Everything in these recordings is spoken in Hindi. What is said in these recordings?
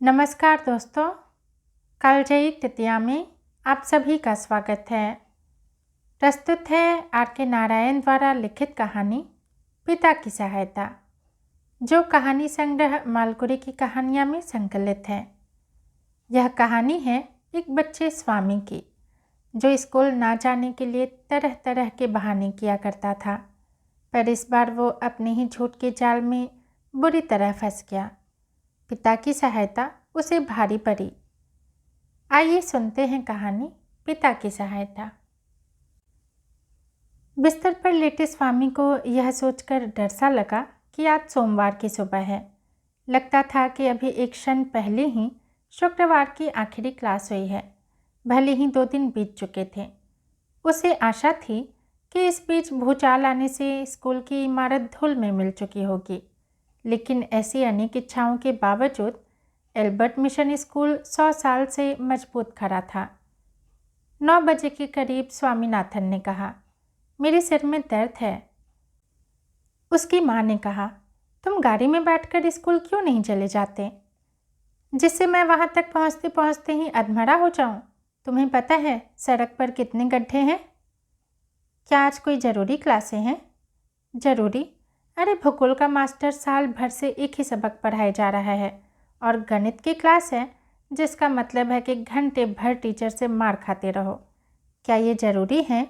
नमस्कार दोस्तों, कालजयी तृतीया में आप सभी का स्वागत है। प्रस्तुत है आर.के. नारायण द्वारा लिखित कहानी पिता की सहायता, जो कहानी संग्रह मालगुडी की कहानियाँ में संकलित है। यह कहानी है एक बच्चे स्वामी की, जो स्कूल ना जाने के लिए तरह तरह के बहाने किया करता था, पर इस बार वो अपने ही झूठ के जाल में बुरी तरह फंस गया। पिता की सहायता उसे भारी पड़ी। आइए सुनते हैं कहानी पिता की सहायता। बिस्तर पर लेटे स्वामी को यह सोचकर डर सा लगा कि आज सोमवार की सुबह है। लगता था कि अभी एक क्षण पहले ही शुक्रवार की आखिरी क्लास हुई है, भले ही 2 दिन बीत चुके थे। उसे आशा थी कि इस बीच भूचाल आने से स्कूल की इमारत धूल में मिल चुकी होगी, लेकिन ऐसी अनेक इच्छाओं के बावजूद एल्बर्ट मिशन स्कूल 100 साल से मजबूत खड़ा था। 9 बजे के करीब स्वामीनाथन ने कहा, मेरे सिर में दर्द है। उसकी माँ ने कहा, तुम गाड़ी में बैठकर स्कूल क्यों नहीं चले जाते, जिससे मैं वहाँ तक पहुँचते पहुँचते ही अधमरा हो जाऊँ। तुम्हें पता है सड़क पर कितने गड्ढे हैं। क्या आज कोई ज़रूरी क्लासें हैं? ज़रूरी? अरे भूगोल का मास्टर साल भर से एक ही सबक पढ़ाया जा रहा है और गणित की क्लास है, जिसका मतलब है कि घंटे भर टीचर से मार खाते रहो। क्या ये ज़रूरी है?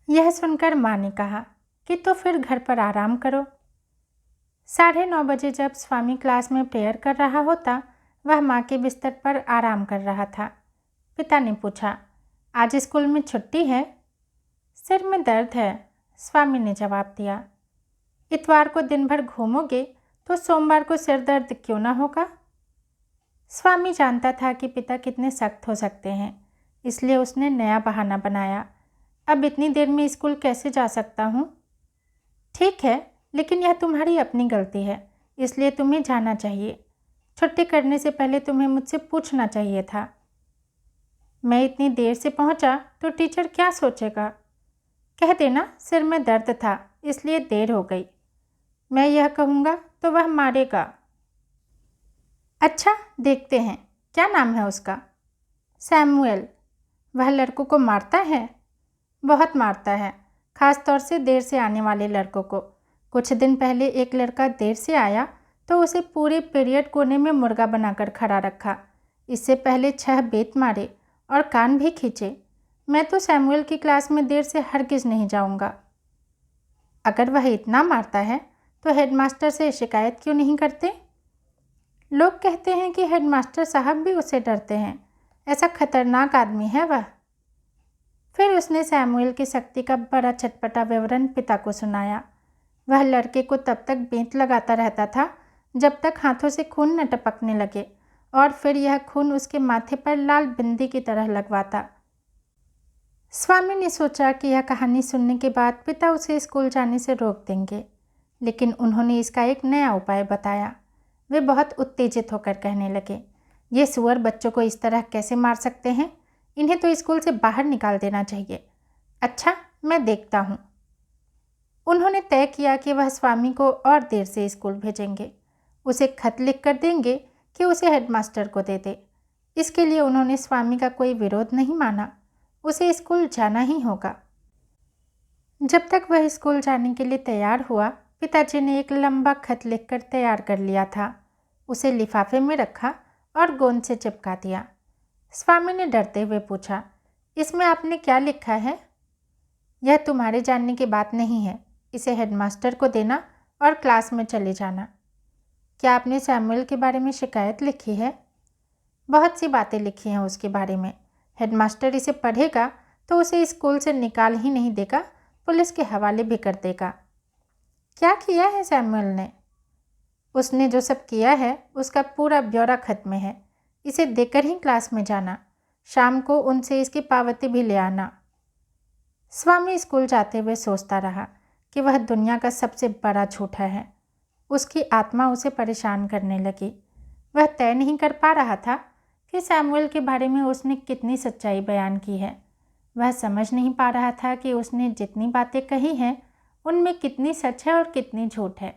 यह सुनकर माँ ने कहा कि तो फिर घर पर आराम करो। 9:30 बजे जब स्वामी क्लास में प्रेयर कर रहा होता, वह माँ के बिस्तर पर आराम कर रहा था। पिता ने पूछा, आज स्कूल में छुट्टी है? सिर में दर्द है, स्वामी ने जवाब दिया। इतवार को दिन भर घूमोगे तो सोमवार को सिर दर्द क्यों ना होगा? स्वामी जानता था कि पिता कितने सख्त हो सकते हैं, इसलिए उसने नया बहाना बनाया। अब इतनी देर में स्कूल कैसे जा सकता हूँ? ठीक है, लेकिन यह तुम्हारी अपनी गलती है, इसलिए तुम्हें जाना चाहिए। छुट्टी करने से पहले तुम्हें मुझसे पूछना चाहिए था। मैं इतनी देर से पहुँचा तो टीचर क्या सोचेगा? कह देना सिर में दर्द था, इसलिए देर हो गई। मैं यह कहूँगा तो वह मारेगा। अच्छा, देखते हैं, क्या नाम है उसका? सैमुअल। वह लड़कों को मारता है? बहुत मारता है, ख़ास तौर से देर से आने वाले लड़कों को। कुछ दिन पहले एक लड़का देर से आया तो उसे पूरे पीरियड कोने में मुर्गा बनाकर खड़ा रखा। इससे पहले 6 बेत मारे और कान भी खींचे। मैं तो सैमुअल की क्लास में देर से हरगिज़ नहीं जाऊँगा। अगर वह इतना मारता है तो हेडमास्टर से शिकायत क्यों नहीं करते? लोग कहते हैं कि हेडमास्टर साहब भी उससे डरते हैं, ऐसा खतरनाक आदमी है वह। फिर उसने सैमुअल की सख्ती का बड़ा चटपटा विवरण पिता को सुनाया। वह लड़के को तब तक बेंत लगाता रहता था जब तक हाथों से खून न टपकने लगे, और फिर यह खून उसके माथे पर लाल बिंदी की तरह लगवाता। स्वामी ने सोचा कि यह कहानी सुनने के बाद पिता उसे स्कूल जाने से रोक देंगे, लेकिन उन्होंने इसका एक नया उपाय बताया। वे बहुत उत्तेजित होकर कहने लगे, ये सुअर बच्चों को इस तरह कैसे मार सकते हैं? इन्हें तो स्कूल से बाहर निकाल देना चाहिए। अच्छा, मैं देखता हूँ। उन्होंने तय किया कि वह स्वामी को और देर से स्कूल भेजेंगे। उसे खत लिख कर देंगे कि उसे हेडमास्टर को दे दे। इसके लिए उन्होंने स्वामी का कोई विरोध नहीं माना। उसे स्कूल जाना ही होगा। जब तक वह स्कूल जाने के लिए तैयार हुआ, पिताजी ने एक लंबा खत लिखकर तैयार कर लिया था। उसे लिफाफे में रखा और गोंद से चिपका दिया। स्वामी ने डरते हुए पूछा, इसमें आपने क्या लिखा है? यह तुम्हारे जानने की बात नहीं है। इसे हेडमास्टर को देना और क्लास में चले जाना। क्या आपने सैमुअल के बारे में शिकायत लिखी है? बहुत सी बातें लिखी हैं उसके बारे में। हेडमास्टर इसे पढ़ेगा तो उसे स्कूल से निकाल ही नहीं देगा, पुलिस के हवाले भी कर देगा। क्या किया है सैमुअल ने? उसने जो सब किया है उसका पूरा ब्यौरा खत में है। इसे देकर ही क्लास में जाना। शाम को उनसे इसकी पावती भी ले आना। स्वामी स्कूल जाते हुए सोचता रहा कि वह दुनिया का सबसे बड़ा झूठा है। उसकी आत्मा उसे परेशान करने लगी। वह तय नहीं कर पा रहा था कि सैमुअल के बारे में उसने कितनी सच्चाई बयान की है। वह समझ नहीं पा रहा था कि उसने जितनी बातें कही हैं उनमें कितनी सच है और कितनी झूठ है।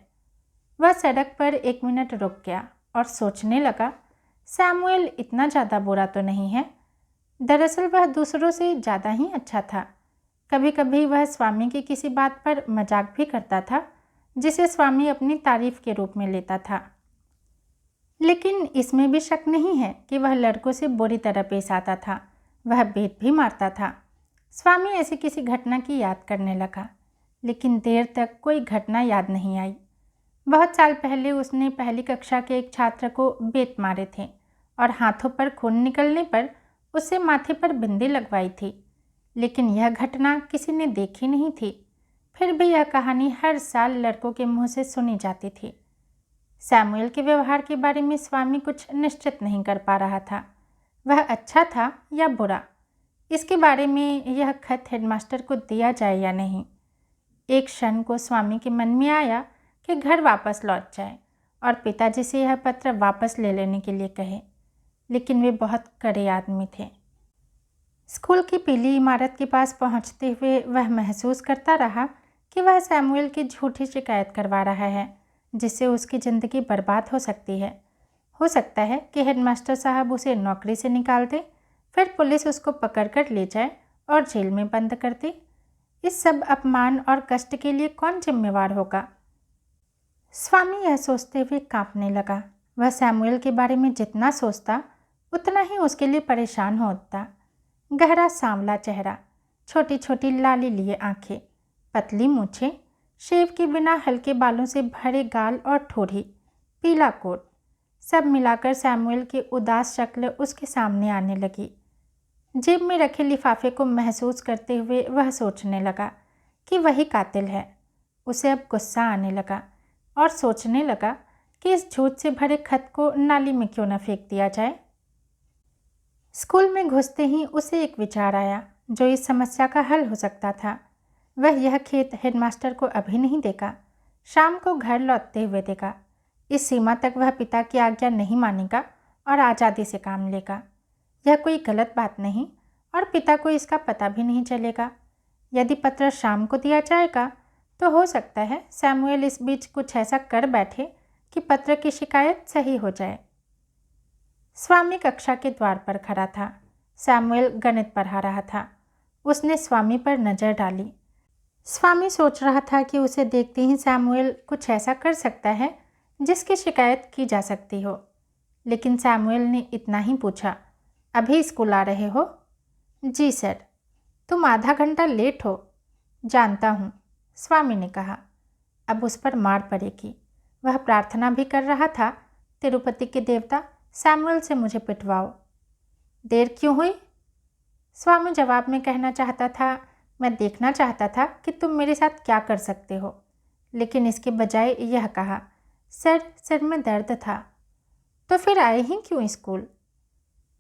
वह सड़क पर 1 मिनट रुक गया और सोचने लगा, सैमुअल इतना ज़्यादा बुरा तो नहीं है। दरअसल वह दूसरों से ज़्यादा ही अच्छा था। कभी कभी वह स्वामी की किसी बात पर मजाक भी करता था, जिसे स्वामी अपनी तारीफ के रूप में लेता था। लेकिन इसमें भी शक नहीं है कि वह लड़कों से बुरी तरह पेश आता था। वह बेत भी मारता था। स्वामी ऐसी किसी घटना की याद करने लगा, लेकिन देर तक कोई घटना याद नहीं आई। बहुत साल पहले उसने पहली कक्षा के एक छात्र को बेत मारे थे और हाथों पर खून निकलने पर उसे माथे पर बिंदी लगवाई थी। लेकिन यह घटना किसी ने देखी नहीं थी। फिर भी यह कहानी हर साल लड़कों के मुंह से सुनी जाती थी। सैमुअल के व्यवहार के बारे में स्वामी कुछ निश्चित नहीं कर पा रहा था। वह अच्छा था या बुरा, इसके बारे में यह खत हेडमास्टर को दिया जाए या नहीं। एक क्षण को स्वामी के मन में आया कि घर वापस लौट जाए और पिताजी से यह पत्र वापस ले लेने के लिए कहे, लेकिन वे बहुत कड़े आदमी थे। स्कूल की पीली इमारत के पास पहुंचते हुए वह महसूस करता रहा कि वह सैमुअल की झूठी शिकायत करवा रहा है, जिससे उसकी ज़िंदगी बर्बाद हो सकती है। हो सकता है कि हेडमास्टर साहब उसे नौकरी से निकाल दे, फिर पुलिस उसको पकड़ कर ले जाए और जेल में बंद कर दे। इस सब अपमान और कष्ट के लिए कौन जिम्मेवार होगा? स्वामी यह सोचते हुए कांपने लगा। वह सैमुअल के बारे में जितना सोचता उतना ही उसके लिए परेशान होता। गहरा सांवला चेहरा, छोटी छोटी लाली लिए आंखें, पतली मूछें, शेव के बिना हल्के बालों से भरे गाल और ठोड़ी, पीला कोट, सब मिलाकर सैमुअल की उदास शक्ल उसके सामने आने लगी। जेब में रखे लिफाफे को महसूस करते हुए वह सोचने लगा कि वही कातिल है। उसे अब गुस्सा आने लगा और सोचने लगा कि इस झूठ से भरे खत को नाली में क्यों न फेंक दिया जाए। स्कूल में घुसते ही उसे एक विचार आया जो इस समस्या का हल हो सकता था। वह यह खेत हेडमास्टर को अभी नहीं देगा, शाम को घर लौटते हुए देगा। इस सीमा तक वह पिता की आज्ञा नहीं मानेगा और आज़ादी से काम लेगा। यह कोई गलत बात नहीं और पिता को इसका पता भी नहीं चलेगा। यदि पत्र शाम को दिया जाएगा तो हो सकता है सैमुअल इस बीच कुछ ऐसा कर बैठे कि पत्र की शिकायत सही हो जाए। स्वामी कक्षा के द्वार पर खड़ा था। सैमुअल गणित पढ़ा रहा था। उसने स्वामी पर नज़र डाली। स्वामी सोच रहा था कि उसे देखते ही सैमुअल कुछ ऐसा कर सकता है जिसकी शिकायत की जा सकती हो। लेकिन सैमुअल ने इतना ही पूछा, अभी स्कूल आ रहे हो? जी सर। तुम आधा घंटा लेट हो। जानता हूँ, स्वामी ने कहा। अब उस पर मार पड़ेगी। वह प्रार्थना भी कर रहा था, तिरुपति के देवता सैमुअल से मुझे पिटवाओ। देर क्यों हुई? स्वामी जवाब में कहना चाहता था, मैं देखना चाहता था कि तुम मेरे साथ क्या कर सकते हो, लेकिन इसके बजाय यह कहा, सर सिर में दर्द था। तो फिर आए ही क्यों स्कूल?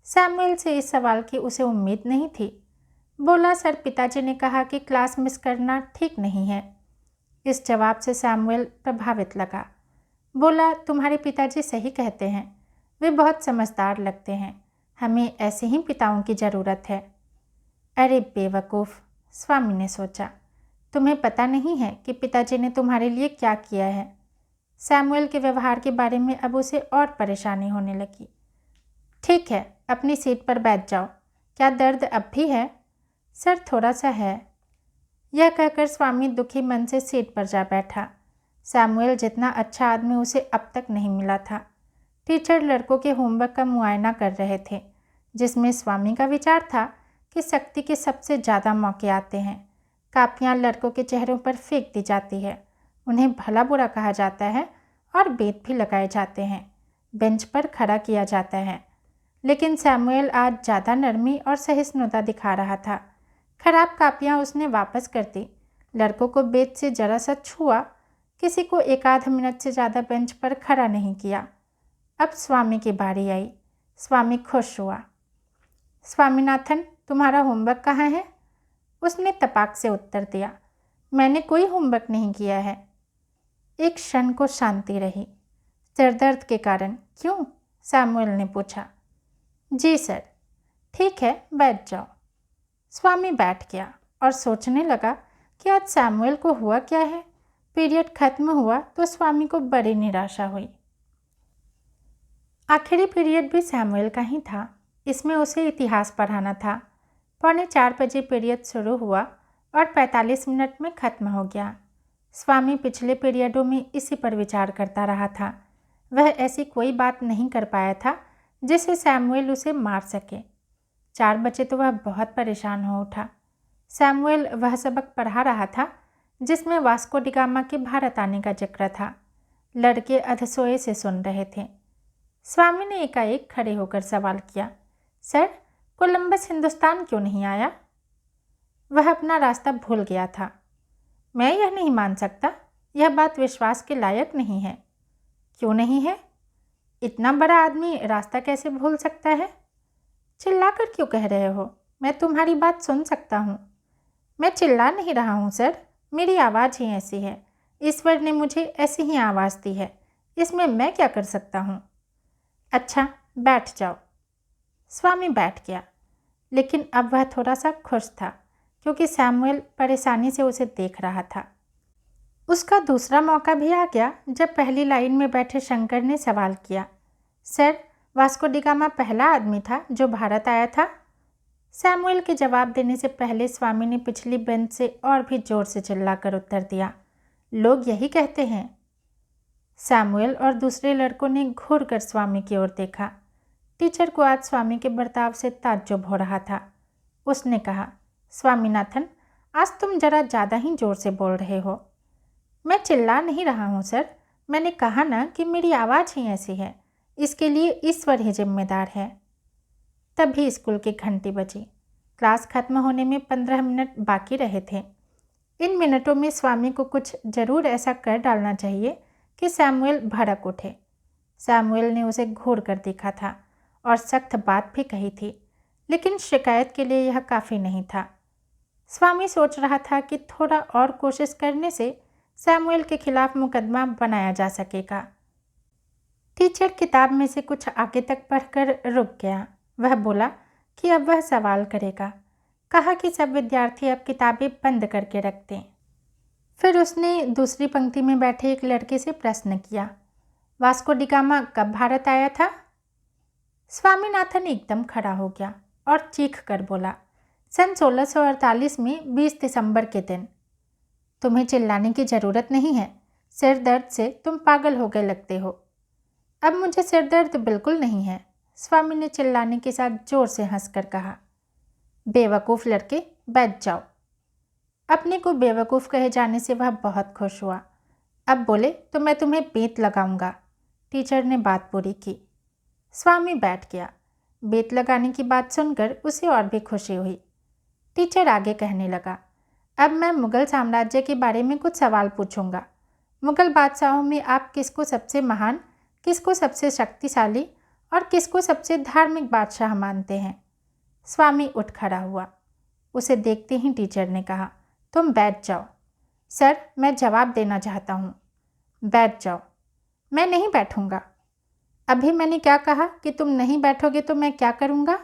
सैमुअल से इस सवाल की उसे उम्मीद नहीं थी। बोला, सर पिताजी ने कहा कि क्लास मिस करना ठीक नहीं है। इस जवाब से सैमुअल प्रभावित लगा। बोला, तुम्हारे पिताजी सही कहते हैं, वे बहुत समझदार लगते हैं। हमें ऐसे ही पिताओं की ज़रूरत है। अरे बेवकूफ़, स्वामी ने सोचा, तुम्हें पता नहीं है कि पिताजी ने तुम्हारे लिए क्या किया है। सैमुअल के व्यवहार के बारे में अब उसे और परेशानी होने लगी। ठीक है, अपनी सीट पर बैठ जाओ। क्या दर्द अब भी है? सर थोड़ा सा है। यह कहकर स्वामी दुखी मन से सीट पर जा बैठा। सैमुअल जितना अच्छा आदमी उसे अब तक नहीं मिला था। टीचर लड़कों के होमवर्क का मुआयना कर रहे थे, जिसमें स्वामी का विचार था कि सख्ती के सबसे ज़्यादा मौके आते हैं। कापियाँ लड़कों के चेहरों पर फेंक दी जाती है, उन्हें भला बुरा कहा जाता है और बेत भी लगाए जाते हैं, बेंच पर खड़ा किया जाता है। लेकिन सैमुअल आज ज़्यादा नरमी और सहिष्णुता दिखा रहा था। खराब कापियाँ उसने वापस कर दी। लड़कों को बेत से जरा सा छुआ, किसी को एक आध मिनट से ज़्यादा बेंच पर खड़ा नहीं किया। अब स्वामी की बारी आई। स्वामी खुश हुआ। स्वामीनाथन, तुम्हारा होमवर्क कहाँ है? उसने तपाक से उत्तर दिया, मैंने कोई होमवर्क नहीं किया है। एक क्षण को शांति रही। सिरदर्द के कारण? क्यों? सैमुअल ने पूछा। जी सर। ठीक है, बैठ जाओ। स्वामी बैठ गया और सोचने लगा कि आज सैमुअल को हुआ क्या है। पीरियड खत्म हुआ तो स्वामी को बड़ी निराशा हुई। आखिरी पीरियड भी सैमुअल का ही था। इसमें उसे इतिहास पढ़ाना था। 3:45 पीरियड शुरू हुआ और 45 मिनट में ख़त्म हो गया। स्वामी पिछले पीरियडों में इसी पर विचार करता रहा था। वह ऐसी कोई बात नहीं कर पाया था जिससे सैमुअल उसे मार सके। 4 बजे तो वह बहुत परेशान हो उठा। सैमुअल वह सबक पढ़ा रहा था जिसमें वास्को डी गामा के भारत आने का जिक्र था। लड़के अधसोए से सुन रहे थे। स्वामी ने एकाएक खड़े होकर सवाल किया, सर, कोलंबस हिंदुस्तान क्यों नहीं आया? वह अपना रास्ता भूल गया था। मैं यह नहीं मान सकता। यह बात विश्वास के लायक नहीं है। क्यों नहीं है? इतना बड़ा आदमी रास्ता कैसे भूल सकता है? चिल्लाकर क्यों कह रहे हो? मैं तुम्हारी बात सुन सकता हूँ। मैं चिल्ला नहीं रहा हूँ सर, मेरी आवाज़ ही ऐसी है। ईश्वर ने मुझे ऐसी ही आवाज़ दी है, इसमें मैं क्या कर सकता हूँ? अच्छा, बैठ जाओ। स्वामी बैठ गया, लेकिन अब वह थोड़ा सा खुश था क्योंकि सैमुअल परेशानी से उसे देख रहा था। उसका दूसरा मौका भी आ गया जब पहली लाइन में बैठे शंकर ने सवाल किया, सर, वास्को डी गामा पहला आदमी था जो भारत आया था? सैमुअल के जवाब देने से पहले स्वामी ने पिछली बेंच से और भी जोर से चिल्लाकर उत्तर दिया, लोग यही कहते हैं। सैमुअल और दूसरे लड़कों ने घूर कर स्वामी की ओर देखा। टीचर को आज स्वामी के बर्ताव से ताज्जुब हो रहा था। उसने कहा, स्वामीनाथन, आज तुम जरा ज़्यादा ही जोर से बोल रहे हो। मैं चिल्ला नहीं रहा हूँ सर, मैंने कहा ना कि मेरी आवाज़ ही ऐसी है। इसके लिए ईश्वर ही जिम्मेदार है। तभी स्कूल की घंटी बजी। क्लास खत्म होने में 15 मिनट बाकी रहे थे। इन मिनटों में स्वामी को कुछ ज़रूर ऐसा कर डालना चाहिए कि सैमुअल भड़क उठे। सैमुअल ने उसे घूर कर देखा था और सख्त बात भी कही थी, लेकिन शिकायत के लिए यह काफ़ी नहीं था। स्वामी सोच रहा था कि थोड़ा और कोशिश करने से सैमुअल के खिलाफ मुकदमा बनाया जा सकेगा। टीचर किताब में से कुछ आगे तक पढ़कर रुक गया। वह बोला कि अब वह सवाल करेगा। कहा कि सब विद्यार्थी अब किताबें बंद करके रख दें। फिर उसने दूसरी पंक्ति में बैठे एक लड़के से प्रश्न किया, वास्को डी गामा कब भारत आया था? स्वामीनाथन एकदम खड़ा हो गया और चीख कर बोला, सन 1648 में 20 दिसंबर के दिन। तुम्हें चिल्लाने की ज़रूरत नहीं है। सिर दर्द से तुम पागल हो गए लगते हो। अब मुझे सिर दर्द बिल्कुल नहीं है, स्वामी ने चिल्लाने के साथ जोर से हंसकर कहा। बेवकूफ़ लड़के, बैठ जाओ। अपने को बेवकूफ़ कहे जाने से वह बहुत खुश हुआ। अब बोले तो मैं तुम्हें बेत लगाऊंगा। टीचर ने बात पूरी की। स्वामी बैठ गया। बेत लगाने की बात सुनकर उसे और भी खुशी हुई। टीचर आगे कहने लगा, अब मैं मुग़ल साम्राज्य के बारे में कुछ सवाल पूछूंगा। मुग़ल बादशाहों में आप किसको सबसे महान, किसको सबसे शक्तिशाली और किसको सबसे धार्मिक बादशाह मानते हैं? स्वामी उठ खड़ा हुआ। उसे देखते ही टीचर ने कहा, तुम बैठ जाओ। सर, मैं जवाब देना चाहता हूँ। बैठ जाओ। मैं नहीं बैठूंगा। अभी मैंने क्या कहा कि तुम नहीं बैठोगे तो मैं क्या करूँगा?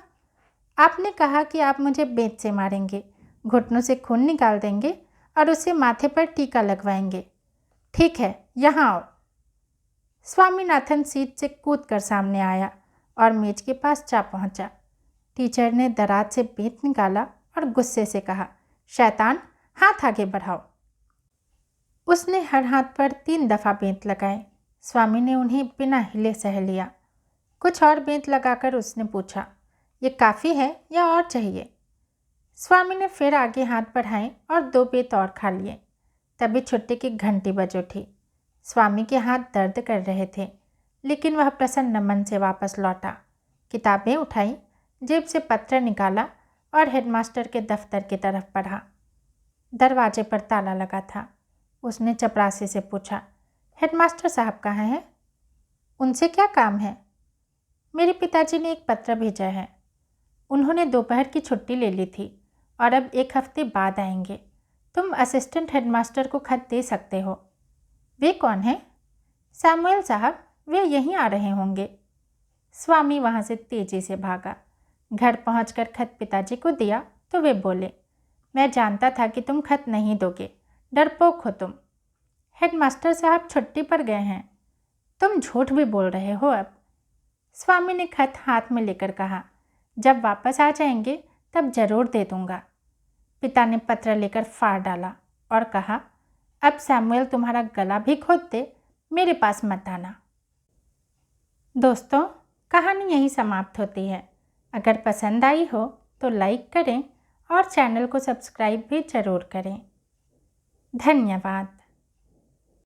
आपने कहा कि आप मुझे बेत से मारेंगे, घुटनों से खून निकाल देंगे और उसे माथे पर टीका लगवाएंगे। ठीक है, यहाँ आओ। स्वामीनाथन सीट से कूदकर सामने आया और मेज के पास जा पहुँचा। टीचर ने दराज से बेत निकाला और गुस्से से कहा, शैतान, हाथ आगे बढ़ाओ। उसने हर हाथ पर 3 दफ़ा बेंत लगाए। स्वामी ने उन्हें बिना हिले सह लिया। कुछ और बेंत लगाकर उसने पूछा, ये काफ़ी है या और चाहिए? स्वामी ने फिर आगे हाथ बढ़ाए और 2 बेंत और खा लिए। तभी छुट्टी की घंटी बज उठी। स्वामी के हाथ दर्द कर रहे थे, लेकिन वह प्रसन्न मन से वापस लौटा। किताबें उठाई, जेब से पत्र निकाला और हेडमास्टर के दफ्तर की तरफ बढ़ा। दरवाजे पर ताला लगा था। उसने चपरासी से पूछा, हेडमास्टर साहब कहाँ हैं? उनसे क्या काम है? मेरे पिताजी ने एक पत्र भेजा है। उन्होंने दोपहर की छुट्टी ले ली थी और अब 1 हफ्ते बाद आएंगे। तुम असिस्टेंट हेडमास्टर को खत दे सकते हो। वे कौन हैं? सैमुअल साहब, वे यहीं आ रहे होंगे। स्वामी वहाँ से तेजी से भागा। घर पहुंचकर खत पिताजी को दिया तो वे बोले, मैं जानता था कि तुम खत नहीं दोगे, डरपोक हो तुम। हेडमास्टर साहब छुट्टी पर गए हैं। तुम झूठ भी बोल रहे हो अब। स्वामी ने खत हाथ में लेकर कहा, जब वापस आ जाएंगे तब जरूर दे दूंगा। पिता ने पत्र लेकर फाड़ डाला और कहा, अब सैमुअल तुम्हारा गला भी खोद दे, मेरे पास मत आना। दोस्तों, कहानी यहीं समाप्त होती है। अगर पसंद आई हो तो लाइक करें और चैनल को सब्सक्राइब भी ज़रूर करें। धन्यवाद।